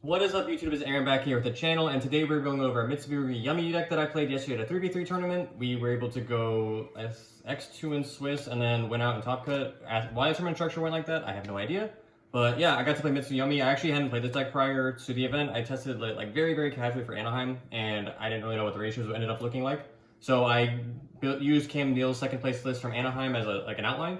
What is up, YouTube? It's Aaron back here with the channel, and today we're going over a Mitsurugi Yummy deck that I played yesterday at a 3v3 tournament. We were able to go X2 in Swiss and then went out in Top Cut. Why the tournament structure went like that, I have no idea. But yeah, I got to play Mitsurugi Yummy. I actually hadn't played this deck prior to the event. I tested it like very casually for Anaheim, and I didn't really know what the ratios ended up looking like. So I used Cam Neal's second place list from Anaheim as an outline.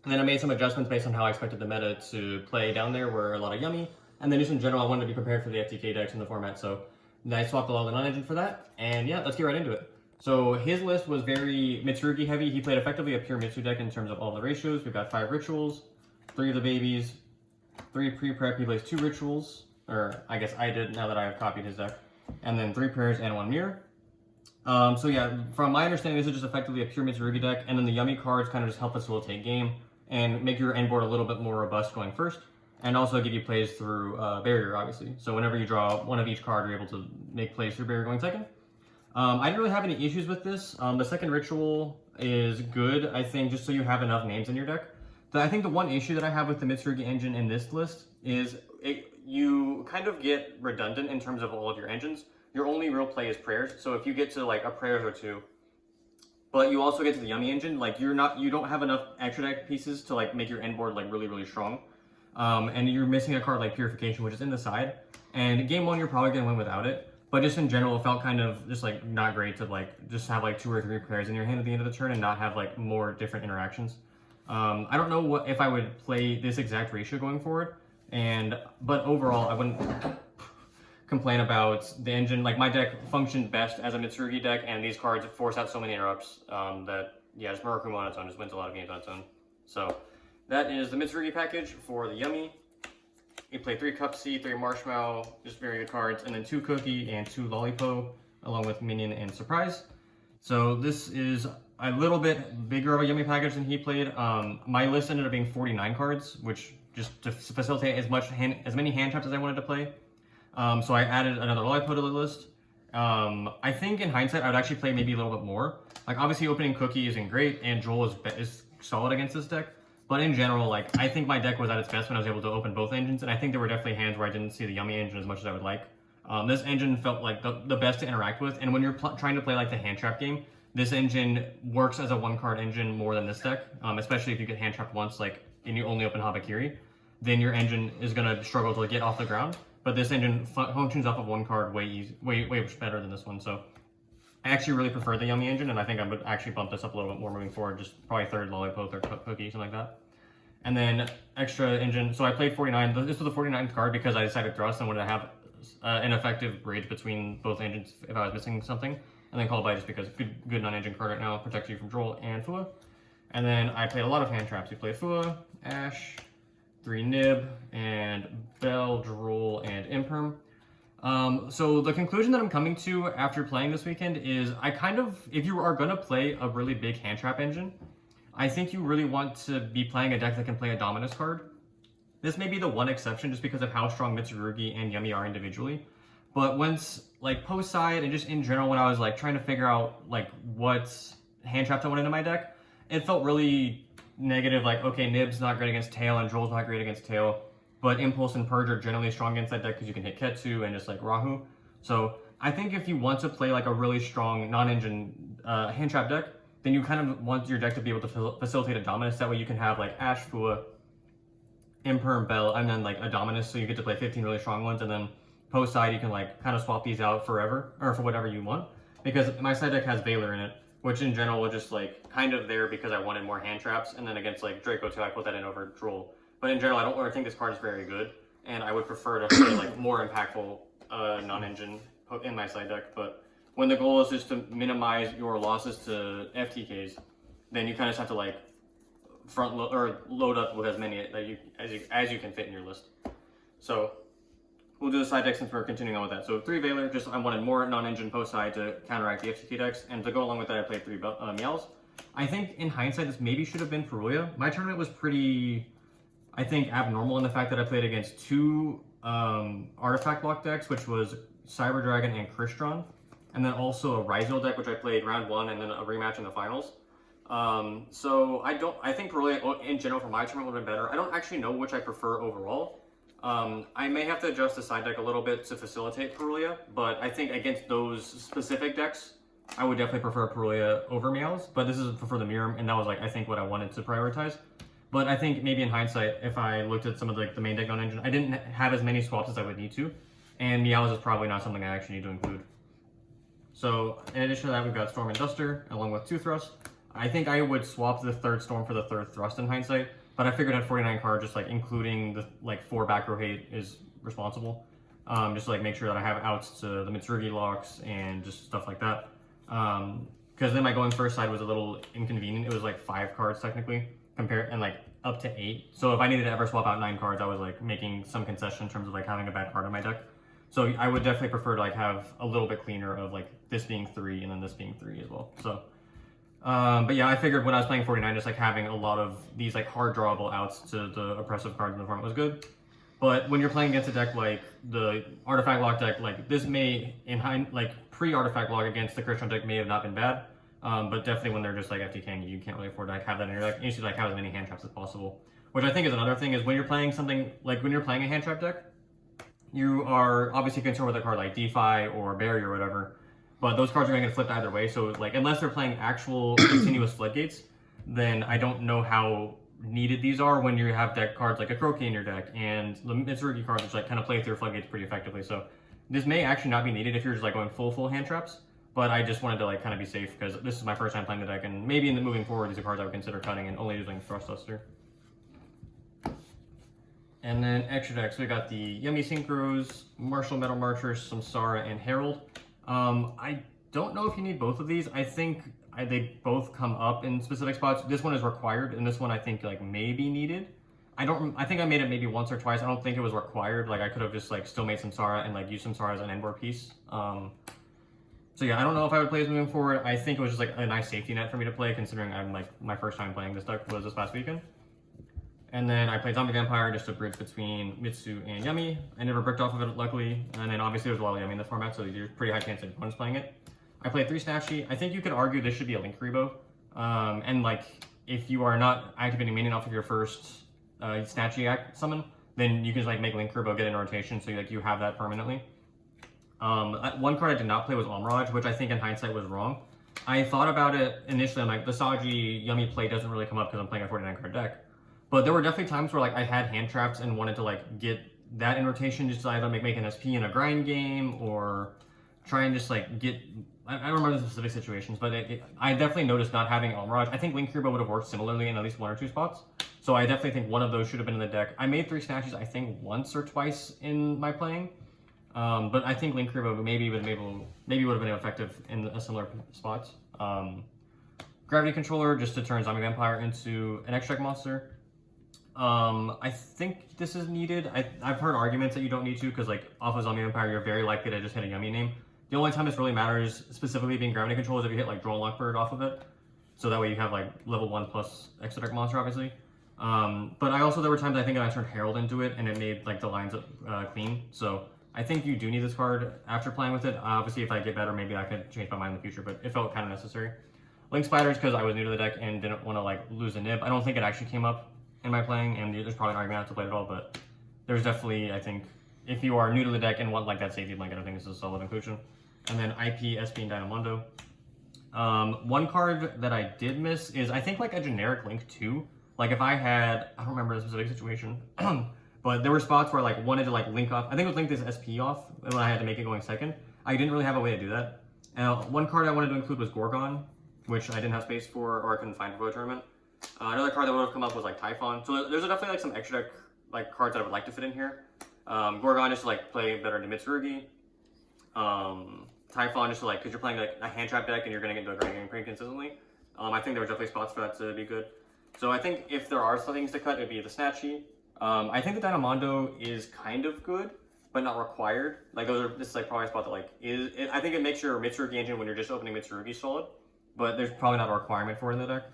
And then I made some adjustments based on how I expected the meta to play down there, where a lot of Yummy. And then just in general, I wanted to be prepared for the FTK decks in the format, so I swapped a lot of the non-engine for that. And yeah, let's get right into it. So his list was very Mitsurugi heavy. He played effectively a pure Mitsu deck in terms of all the ratios. We've got 5 rituals, 3 of the babies, 3 pre-prep. He plays 2 rituals, or I guess I did now that I have copied his deck, and then 3 prayers and 1 mirror. So yeah, from my understanding, this is just effectively a pure Mitsurugi deck, and then the Yummy cards kind of just help facilitate game and make your end board a little bit more robust going first. And also give you plays through barrier, obviously. So whenever you draw one of each card, you're able to make plays through barrier going second. I didn't really have any issues with this. The second ritual is good, I think, just so you have enough names in your deck. I think the one issue that I have with the Mitsurugi engine in this list is you kind of get redundant in terms of all of your engines. Your only real play is prayers. So if you get to like a prayers or 2, but you also get to the Yummy engine, like you don't have enough extra deck pieces to like make your end board like really strong. And you're missing a card like Purification, which is in the side. And game 1, you're probably going to win without it. But just in general, it felt kind of just like not great to like just have like 2 or 3 prayers in your hand at the end of the turn and not have like more different interactions. I don't know if I would play this exact ratio going forward. But overall, I wouldn't complain about the engine. Like my deck functioned best as a Mitsurugi deck, and these cards force out so many interrupts that yeah, just Murakuma on its own just wins a lot of games on its own. So that is the Mitsurugi package for the Yummy. You play 3 Cup C, 3 Marshmallow, just very good cards, and then 2 Cookie and 2 Lollipo, along with Minion and Surprise. So this is a little bit bigger of a Yummy package than he played. My list ended up being 49 cards, which just to facilitate as many hand traps as I wanted to play. So I added another Lollipo to the list. I think in hindsight, I would actually play maybe a little bit more. Like obviously opening Cookie isn't great, and Joel is solid against this deck. But in general, like I think my deck was at its best when I was able to open both engines, and I think there were definitely hands where I didn't see the Yummy engine as much as I would like. This engine felt like the best to interact with, and when you're trying to play like the hand trap game, this engine works as a 1-card engine more than this deck, especially if you get hand trapped once, like and you only open Habakiri, then your engine is gonna struggle to get off the ground. But this engine functions off of 1 card way better than this one. So I actually really prefer the Yummy engine, and I think I would actually bump this up a little bit more moving forward, just probably 3rd Lollipo, 3rd Cookie, something like that. And then extra engine, so I played 49. This was the 49th card because I decided Thrust and wanted to have an effective bridge between both engines if I was missing something. And then Call By just because good non-engine card right now, protects you from Droll and Fua. And then I played a lot of hand traps. We played Fua, Ash, 3 Nib, and Bell, Droll, and Imperm. So the conclusion that I'm coming to after playing this weekend is if you are going to play a really big hand trap engine, I think you really want to be playing a deck that can play a Dominus card. This may be the one exception just because of how strong Mitsurugi and Yummy are individually. But once, like post-side and just in general, when I was like trying to figure out like what hand traps I wanted in my deck, it felt really negative. Like, okay, Nib's not great against Tail and Droll's not great against Tail. But Impulse and Purge are generally strong against that deck because you can hit Ketsu and just like Rahu. So I think if you want to play like a really strong non-engine hand trap deck, then you kind of want your deck to be able to facilitate a Dominus. That way you can have like Ash, Fua, Imperm, Bell, and then like a Dominus, so you get to play 15 really strong ones, and then post side you can like kind of swap these out forever, or for whatever you want. Because my side deck has Valor in it, which in general was just like kind of there because I wanted more hand traps, and then against like Draco 2 I put that in over Droll. But in general I don't really think this card is very good, and I would prefer to play like more impactful non-engine in my side deck. But when the goal is just to minimize your losses to FTKs, then you kind of just have to like load up with as many as you can fit in your list. So we'll do the side deck since we're continuing on with that. So 3 Valor, just I wanted more non-engine post side to counteract the FTK decks, and to go along with that I played 3 Meows. I think in hindsight this maybe should have been Furuya. My tournament was pretty, I think, abnormal in the fact that I played against 2 artifact block decks, which was Cyber Dragon and Crystron. And then also a Ryzel deck, which I played round 1 and then a rematch in the finals. So I think Perulia in general for my tournament would have been better. I don't actually know which I prefer overall. I may have to adjust the side deck a little bit to facilitate Perulia, but I think against those specific decks, I would definitely prefer Perulia over Meows, but this is for the mirror, and that was like, I think what I wanted to prioritize. But I think maybe in hindsight, if I looked at some of the main deck non-engine, I didn't have as many swaps as I would need to, and Meows is probably not something I actually need to include. So in addition to that, we've got Storm and Duster, along with 2 Thrust. I think I would swap the 3rd Storm for the 3rd Thrust in hindsight, but I figured at 49 cards, just like including the 4 back row hate is responsible. Just to like make sure that I have outs to the Mitsurugi locks and just stuff like that. Because then my going first side was a little inconvenient. It was like 5 cards technically, compared and like up to 8. So if I needed to ever swap out 9 cards, I was like making some concession in terms of like having a bad card in my deck. So I would definitely prefer to like have a little bit cleaner of like this being 3 and then this being 3 as well. So, but yeah, I figured when I was playing 49, just like having a lot of these like hard drawable outs to the oppressive cards in the format was good. But when you're playing against a deck like the Artifact Lock deck, like this may, pre-Artifact Lock against the Christian deck may have not been bad. But definitely when they're just like FTKing, you can't really afford to like have that in your deck. You should like have as many hand traps as possible. Which I think is another thing is when you're playing something, like when you're playing a hand trap deck, you are obviously concerned with a card like DeFi or Barrier or whatever. But those cards are going to get flipped either way. So like unless they're playing actual continuous floodgates, then I don't know how needed these are when you have deck cards like a Croaky in your deck and the Mitsurugi cards which like kind of play through floodgates pretty effectively. So this may actually not be needed if you're just like going full hand traps, but I just wanted to like kind of be safe because this is my first time playing the deck, and maybe in the moving forward these are cards I would consider cutting and only using Thrust Duster. And then extra decks, we got the Yummy Synchros, Martial Metal Marchers, Samsara, and Herald. I don't know if you need both of these. I think they both come up in specific spots. This one is required, and this one I think like may be needed. I think I made it maybe once or twice. I don't think it was required. Like I could have just like still made Samsara and like used Samsara as an end board piece. So yeah, I don't know if I would play this moving forward. I think it was just like a nice safety net for me to play, considering I'm like my first time playing this deck was this past weekend. And then I played Zombie Vampire just to bridge between Mitsu and Yummy. I never bricked off of it, luckily. And then obviously there's a lot of Yummy in the format, so there's a pretty high chance that your opponent's playing it. I played 3 Snatchy. I think you could argue this should be a Link Rebo. And like, if you are not activating Minion off of your first Snatchy summon, then you can just like make Link Rebo get in rotation, so you have that permanently. One card I did not play was Omraj, which I think in hindsight was wrong. I thought about it initially, I'm like, the Saji Yummy play doesn't really come up because I'm playing a 49 card deck. But there were definitely times where like I had hand traps and wanted to like get that in rotation, just to either make an SP in a grind game or try and just like get, I don't remember the specific situations, but I definitely noticed not having Omraj. I think Link Rebo would have worked similarly in at least 1 or 2 spots. So I definitely think one of those should have been in the deck. I made 3 Snatches, I think once or twice in my playing. But I think Link Rebo maybe would have been effective in a similar spots. Gravity Controller just to turn Zombie Vampire into an extra monster. I think this is needed. I've heard arguments that you don't need to because like off of Zombie Vampire you're very likely to just hit a Yummy name. The only time this really matters, specifically being Gravity Control, is if you hit like Drone Lockbird off of it. So that way you have like level 1 plus extra deck monster obviously. But there were times I think I turned Herald into it and it made like the lines clean. So I think you do need this card after playing with it. Obviously if I get better maybe I could change my mind in the future, but it felt kind of necessary. Link Spiders because I was new to the deck and didn't want to like lose a nib. I don't think it actually came up in my playing, and there's probably an argument I have to play it all, but there's definitely, I think, if you are new to the deck and want like that safety blanket, I think this is a solid inclusion. And then IP, SP, and Dynamondo. One card that I did miss is I think like a generic Link 2. Like if I had, I don't remember the specific situation, but there were spots where I like wanted to like link off, I think it was link this SP off when I had to make it going second. I didn't really have a way to do that. One card I wanted to include was Gorgon, which I didn't have space for or I couldn't find for a tournament. Another card that would have come up was like Typhon. So there's definitely like some extra deck like cards that I would like to fit in here. Gorgon just to like play better into Mitsurugi. Typhon just to like, because you're playing like a hand trap deck and you're going to get into a grind game pretty consistently. I think there were definitely spots for that to be good. So I think if there are some things to cut, it would be the Snatchy. I think the Dynamondo is kind of good, but not required. Like this is like probably a spot that like I think it makes your Mitsurugi engine when you're just opening Mitsurugi solid, but there's probably not a requirement for it in the deck.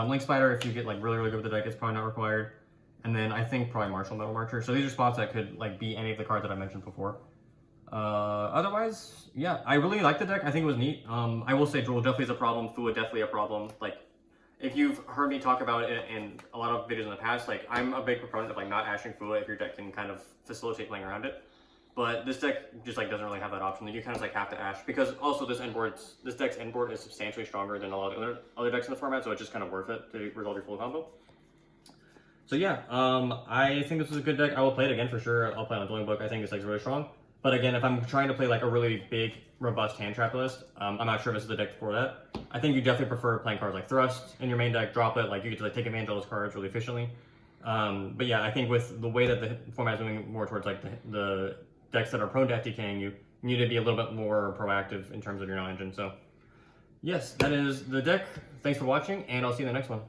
Link Spider, if you get like really good with the deck, it's probably not required. And then I think probably Martial Metal Marcher. So these are spots that could like be any of the cards that I mentioned before. Otherwise, yeah, I really like the deck. I think it was neat. I will say Drool definitely is a problem. Fua definitely a problem. Like, if you've heard me talk about it in a lot of videos in the past, like I'm a big proponent of like not ashing Fua if your deck can kind of facilitate playing around it. But this deck just like doesn't really have that option. You kind of like have to ash because also this deck's end board is substantially stronger than a lot of the other decks in the format, so it's just kind of worth it to resolve your full combo. So yeah, I think this is a good deck. I will play it again for sure. I'll play on Dueling Book. I think this deck's really strong. But again, if I'm trying to play like a really big, robust hand trap list, I'm not sure if this is the deck for that. I think you definitely prefer playing cards like Thrust in your main deck, drop it, like you get to like take advantage of those cards really efficiently. But yeah, I think with the way that the format is moving more towards like the decks that are prone to FTKing you need to be a little bit more proactive in terms of your non-engine. So yes, that is the deck. Thanks for watching, and I'll see you in the next one.